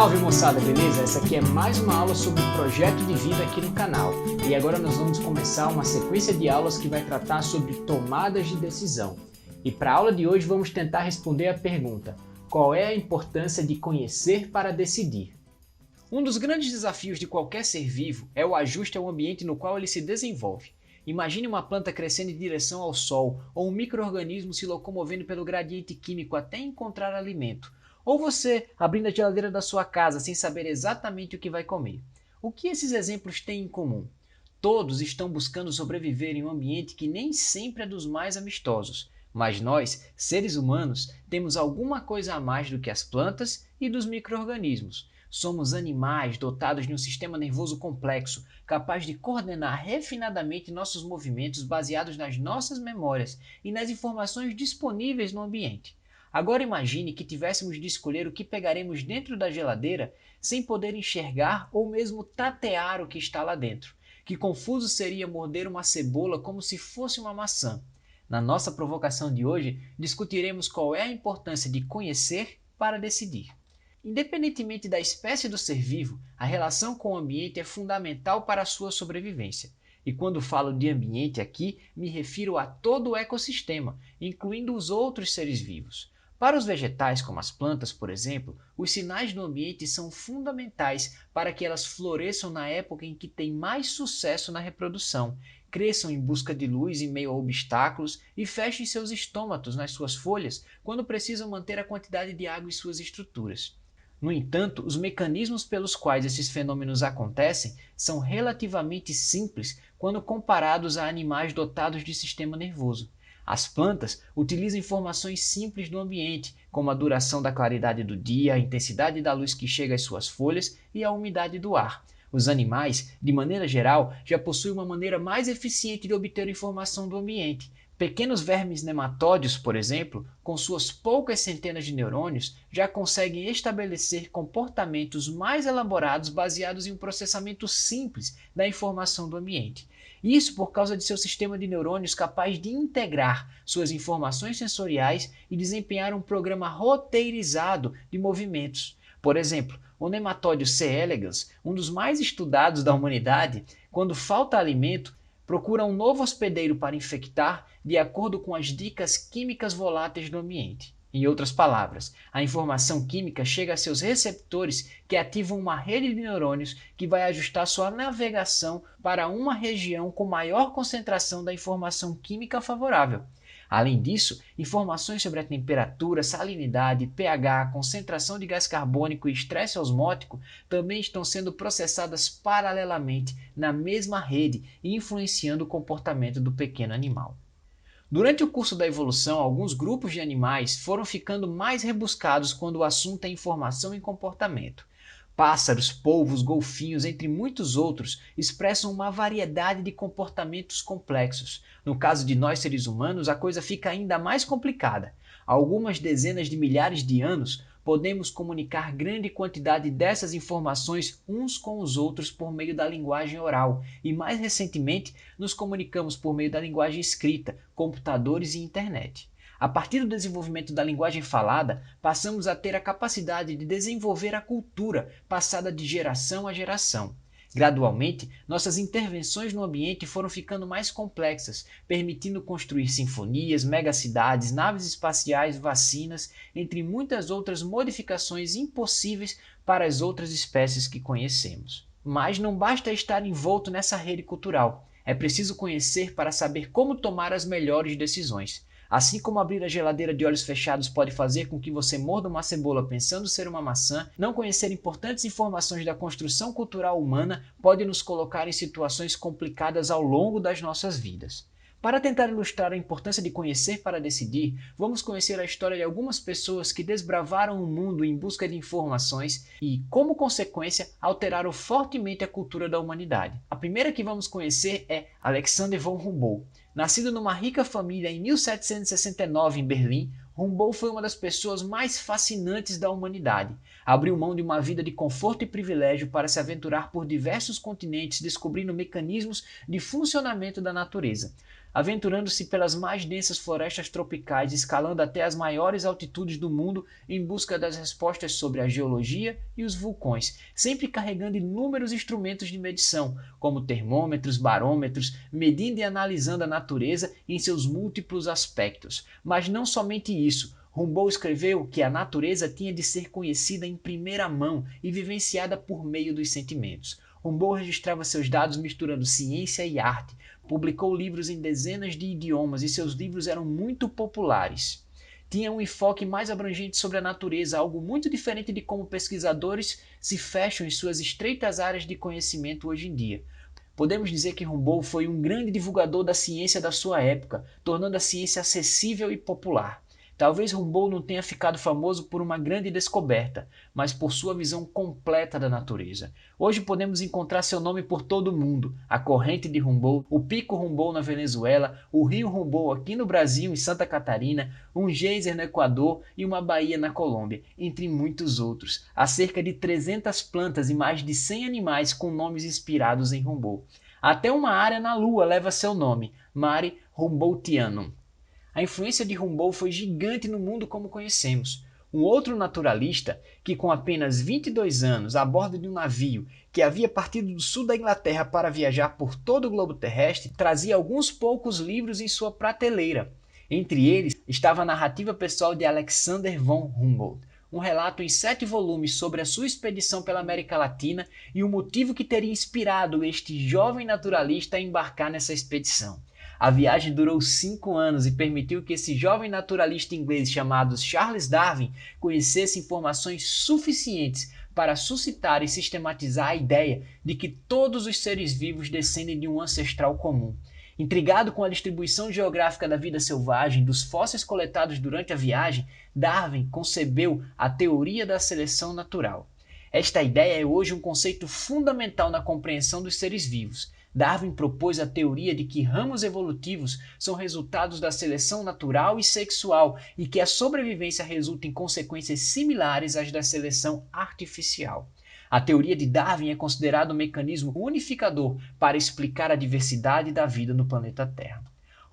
Salve moçada, beleza? Essa aqui é mais uma aula sobre o projeto de vida aqui no canal. E agora nós vamos começar uma sequência de aulas que vai tratar sobre tomadas de decisão. E para a aula de hoje vamos tentar responder a pergunta: qual é a importância de conhecer para decidir? Um dos grandes desafios de qualquer ser vivo é o ajuste ao ambiente no qual ele se desenvolve. Imagine uma planta crescendo em direção ao sol, ou um micro-organismo se locomovendo pelo gradiente químico até encontrar alimento. Ou você abrindo a geladeira da sua casa sem saber exatamente o que vai comer. O que esses exemplos têm em comum? Todos estão buscando sobreviver em um ambiente que nem sempre é dos mais amistosos. Mas nós, seres humanos, temos alguma coisa a mais do que as plantas e dos micro-organismos. Somos animais dotados de um sistema nervoso complexo, capaz de coordenar refinadamente nossos movimentos baseados nas nossas memórias e nas informações disponíveis no ambiente. Agora imagine que tivéssemos de escolher o que pegaremos dentro da geladeira sem poder enxergar ou mesmo tatear o que está lá dentro. Que confuso seria morder uma cebola como se fosse uma maçã. Na nossa provocação de hoje, discutiremos qual é a importância de conhecer para decidir. Independentemente da espécie do ser vivo, a relação com o ambiente é fundamental para a sua sobrevivência. E quando falo de ambiente aqui, me refiro a todo o ecossistema, incluindo os outros seres vivos. Para os vegetais, como as plantas, por exemplo, os sinais do ambiente são fundamentais para que elas floresçam na época em que têm mais sucesso na reprodução, cresçam em busca de luz em meio a obstáculos e fechem seus estômatos nas suas folhas quando precisam manter a quantidade de água em suas estruturas. No entanto, os mecanismos pelos quais esses fenômenos acontecem são relativamente simples quando comparados a animais dotados de sistema nervoso. As plantas utilizam informações simples do ambiente, como a duração da claridade do dia, a intensidade da luz que chega às suas folhas e a umidade do ar. Os animais, de maneira geral, já possuem uma maneira mais eficiente de obter informação do ambiente. Pequenos vermes nematódeos, por exemplo, com suas poucas centenas de neurônios, já conseguem estabelecer comportamentos mais elaborados baseados em um processamento simples da informação do ambiente. Isso por causa de seu sistema de neurônios capaz de integrar suas informações sensoriais e desempenhar um programa roteirizado de movimentos. Por exemplo, o nematóide C. elegans, um dos mais estudados da humanidade, quando falta alimento, procura um novo hospedeiro para infectar de acordo com as dicas químicas voláteis do ambiente. Em outras palavras, a informação química chega a seus receptores que ativam uma rede de neurônios que vai ajustar sua navegação para uma região com maior concentração da informação química favorável. Além disso, informações sobre a temperatura, salinidade, pH, concentração de gás carbônico e estresse osmótico também estão sendo processadas paralelamente na mesma rede e influenciando o comportamento do pequeno animal. Durante o curso da evolução, alguns grupos de animais foram ficando mais rebuscados quando o assunto é informação e comportamento. Pássaros, polvos, golfinhos, entre muitos outros, expressam uma variedade de comportamentos complexos. No caso de nós seres humanos, a coisa fica ainda mais complicada. Há algumas dezenas de milhares de anos, podemos comunicar grande quantidade dessas informações uns com os outros por meio da linguagem oral e, mais recentemente, nos comunicamos por meio da linguagem escrita, computadores e internet. A partir do desenvolvimento da linguagem falada, passamos a ter a capacidade de desenvolver a cultura, passada de geração a geração. Gradualmente, nossas intervenções no ambiente foram ficando mais complexas, permitindo construir sinfonias, megacidades, naves espaciais, vacinas, entre muitas outras modificações impossíveis para as outras espécies que conhecemos. Mas não basta estar envolto nessa rede cultural. É preciso conhecer para saber como tomar as melhores decisões. Assim como abrir a geladeira de olhos fechados pode fazer com que você morda uma cebola pensando ser uma maçã, não conhecer importantes informações da construção cultural humana pode nos colocar em situações complicadas ao longo das nossas vidas. Para tentar ilustrar a importância de conhecer para decidir, vamos conhecer a história de algumas pessoas que desbravaram o mundo em busca de informações e, como consequência, alteraram fortemente a cultura da humanidade. A primeira que vamos conhecer é Alexander von Humboldt. Nascido numa rica família em 1769 em Berlim, Humboldt foi uma das pessoas mais fascinantes da humanidade. Abriu mão de uma vida de conforto e privilégio para se aventurar por diversos continentes, descobrindo mecanismos de funcionamento da natureza. aventurando-se pelas mais densas florestas tropicais, escalando até as maiores altitudes do mundo em busca das respostas sobre a geologia e os vulcões, sempre carregando inúmeros instrumentos de medição, como termômetros, barômetros, medindo e analisando a natureza em seus múltiplos aspectos. Mas não somente isso. Humboldt escreveu que a natureza tinha de ser conhecida em primeira mão e vivenciada por meio dos sentimentos. Humboldt registrava seus dados misturando ciência e arte, publicou livros em dezenas de idiomas e seus livros eram muito populares. Tinha um enfoque mais abrangente sobre a natureza, algo muito diferente de como pesquisadores se fecham em suas estreitas áreas de conhecimento hoje em dia. Podemos dizer que Humboldt foi um grande divulgador da ciência da sua época, tornando a ciência acessível e popular. Talvez Humboldt não tenha ficado famoso por uma grande descoberta, mas por sua visão completa da natureza. Hoje podemos encontrar seu nome por todo o mundo, a corrente de Humboldt, o Pico Humboldt na Venezuela, o rio Humboldt aqui no Brasil, em Santa Catarina, um geyser no Equador e uma baía na Colômbia, entre muitos outros. Há cerca de 300 plantas e mais de 100 animais com nomes inspirados em Humboldt. Até uma área na Lua leva seu nome, Mare Humboldtianum. A influência de Humboldt foi gigante no mundo como conhecemos. Um outro naturalista, que com apenas 22 anos, a bordo de um navio que havia partido do sul da Inglaterra para viajar por todo o globo terrestre, trazia alguns poucos livros em sua prateleira. Entre eles estava a narrativa pessoal de Alexander von Humboldt, um relato em 7 volumes sobre a sua expedição pela América Latina e o motivo que teria inspirado este jovem naturalista a embarcar nessa expedição. A viagem durou 5 anos e permitiu que esse jovem naturalista inglês chamado Charles Darwin conhecesse informações suficientes para suscitar e sistematizar a ideia de que todos os seres vivos descendem de um ancestral comum. Intrigado com a distribuição geográfica da vida selvagem dos fósseis coletados durante a viagem, Darwin concebeu a teoria da seleção natural. Esta ideia é hoje um conceito fundamental na compreensão dos seres vivos. Darwin propôs a teoria de que ramos evolutivos são resultados da seleção natural e sexual e que a sobrevivência resulta em consequências similares às da seleção artificial. A teoria de Darwin é considerada um mecanismo unificador para explicar a diversidade da vida no planeta Terra.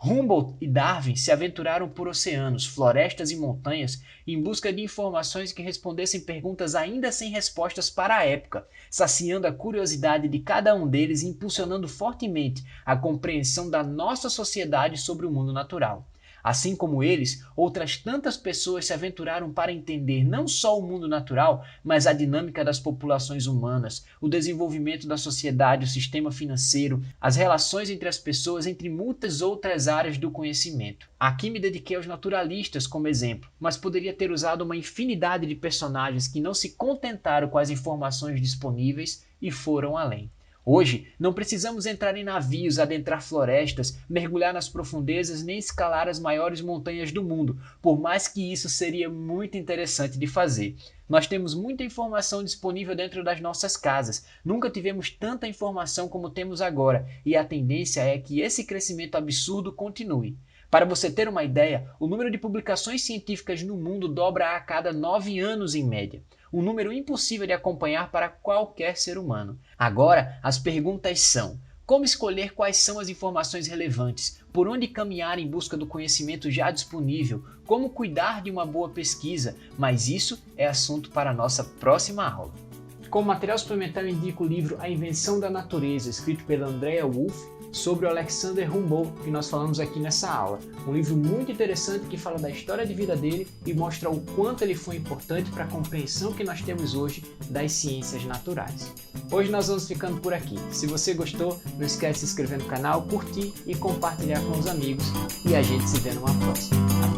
Humboldt e Darwin se aventuraram por oceanos, florestas e montanhas em busca de informações que respondessem perguntas ainda sem respostas para a época, saciando a curiosidade de cada um deles e impulsionando fortemente a compreensão da nossa sociedade sobre o mundo natural. Assim como eles, outras tantas pessoas se aventuraram para entender não só o mundo natural, mas a dinâmica das populações humanas, o desenvolvimento da sociedade, o sistema financeiro, as relações entre as pessoas, entre muitas outras áreas do conhecimento. Aqui me dediquei aos naturalistas como exemplo, mas poderia ter usado uma infinidade de personagens que não se contentaram com as informações disponíveis e foram além. Hoje, não precisamos entrar em navios, adentrar florestas, mergulhar nas profundezas nem escalar as maiores montanhas do mundo, por mais que isso seria muito interessante de fazer. Nós temos muita informação disponível dentro das nossas casas. Nunca tivemos tanta informação como temos agora, e a tendência é que esse crescimento absurdo continue. Para você ter uma ideia, o número de publicações científicas no mundo dobra a cada 9 anos em média. Um número impossível de acompanhar para qualquer ser humano. Agora, as perguntas são: como escolher quais são as informações relevantes? Por onde caminhar em busca do conhecimento já disponível? Como cuidar de uma boa pesquisa? Mas isso é assunto para a nossa próxima aula. Como material suplementar, eu indico o livro A Invenção da Natureza, escrito pela Andrea Wulf, sobre o Alexander Humboldt, que nós falamos aqui nessa aula. Um livro muito interessante que fala da história de vida dele e mostra o quanto ele foi importante para a compreensão que nós temos hoje das ciências naturais. Hoje nós vamos ficando por aqui. Se você gostou, não esquece de se inscrever no canal, curtir e compartilhar com os amigos. E a gente se vê numa próxima.